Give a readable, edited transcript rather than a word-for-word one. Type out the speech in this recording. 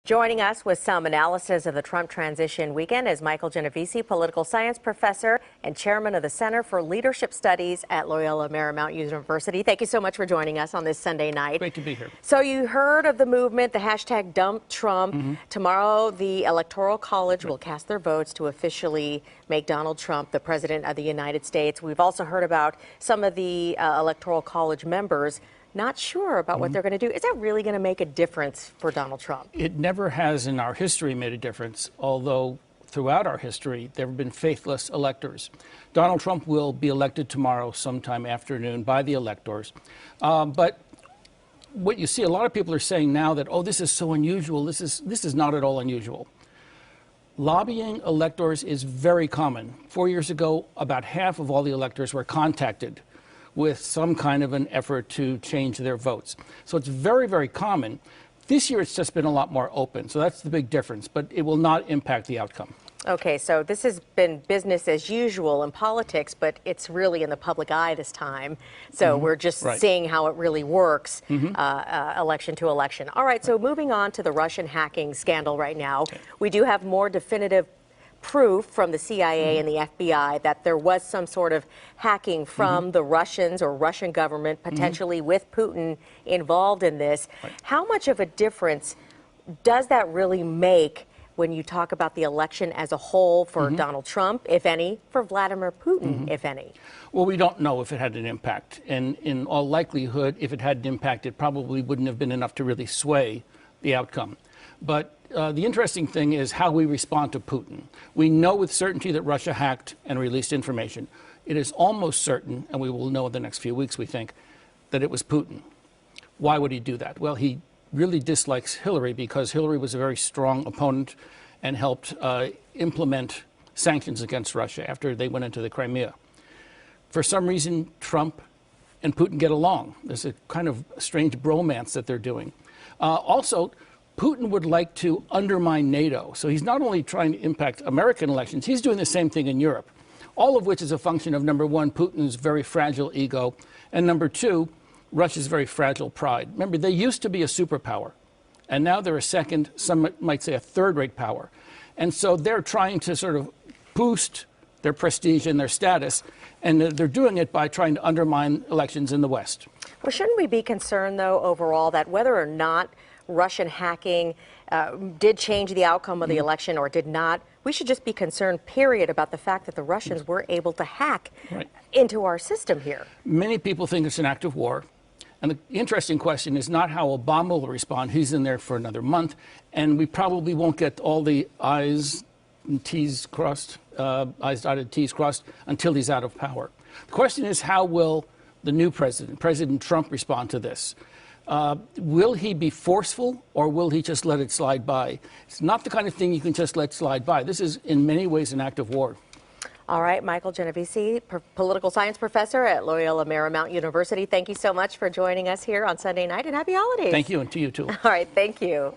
Joining us with some analysis of the Trump transition weekend is Michael Genovese, political science professor and chairman of the Center for Leadership Studies at Loyola Marymount University. Thank you so much for joining us on this Sunday night. Great to be here. So you heard of the movement, the hashtag Dump Trump. Tomorrow, the Electoral College will cast their votes to officially make Donald Trump the president of the United States. We've also heard about some of the Electoral College members not sure about what they're going to do. Is that really going to make a difference for Donald Trump? It never has in our history made a difference, although throughout our history there have been faithless electors. Donald Trump will be elected tomorrow sometime afternoon by the electors. But what you see, a lot of people are saying now that, oh, this is so unusual. This is not at all unusual. Lobbying electors is very common. 4 years ago, about half of all the electors were contacted with some kind of an effort to change their votes. So it's very, very common. This year it's just been a lot more open. So that's the big difference, but it will not impact the outcome. Okay, so this has been business as usual in politics, but it's really in the public eye this time. So we're just seeing how it really works, election to election. All right, so moving on to the Russian hacking scandal right now. We do have more definitive proof from the CIA and the FBI that there was some sort of hacking from the Russians or Russian government, potentially with Putin involved in this. How much of a difference does that really make when you talk about the election as a whole for Donald Trump, if any, for Vladimir Putin, if any? Well, we don't know if it had an impact. And in all likelihood, if it had an impact, it probably wouldn't have been enough to really sway the outcome. But the interesting thing is how we respond to Putin. We know with certainty that Russia hacked and released information. It is almost certain, and we will know in the next few weeks, we think, that it was Putin. Why would he do that? Well, he really dislikes Hillary because Hillary was a very strong opponent and helped implement sanctions against Russia after they went into the Crimea. For some reason, Trump and Putin get along. There's a kind of strange bromance that they're doing. Also, Putin would like to undermine NATO. So he's not only trying to impact American elections, he's doing the same thing in Europe. All of which is a function of, number one, Putin's very fragile ego, and number two, Russia's very fragile pride. Remember, they used to be a superpower, and now they're a second, some might say a third-rate power. And so they're trying to sort of boost their prestige and their status, and they're doing it by trying to undermine elections in the West. Well, shouldn't we be concerned, though, overall, that whether or not Russian hacking did change the outcome of the election or did not, we should just be concerned, period, about the fact that the Russians were able to hack into our system here? Many people think it's an act of war. And the interesting question is not how Obama will respond. He's in there for another month, and we probably won't get all the I's and T's crossed, I's dotted, T's crossed, until he's out of power. The question is, how will the new president, President Trump, respond to this? Will he be forceful, or will he just let it slide by? It's not the kind of thing you can just let slide by. This is, in many ways, an act of war. All right, Michael Genovese, political science professor at Loyola Marymount University. Thank you so much for joining us here on Sunday night, and happy holidays. Thank you, and to you, too. All right, thank you.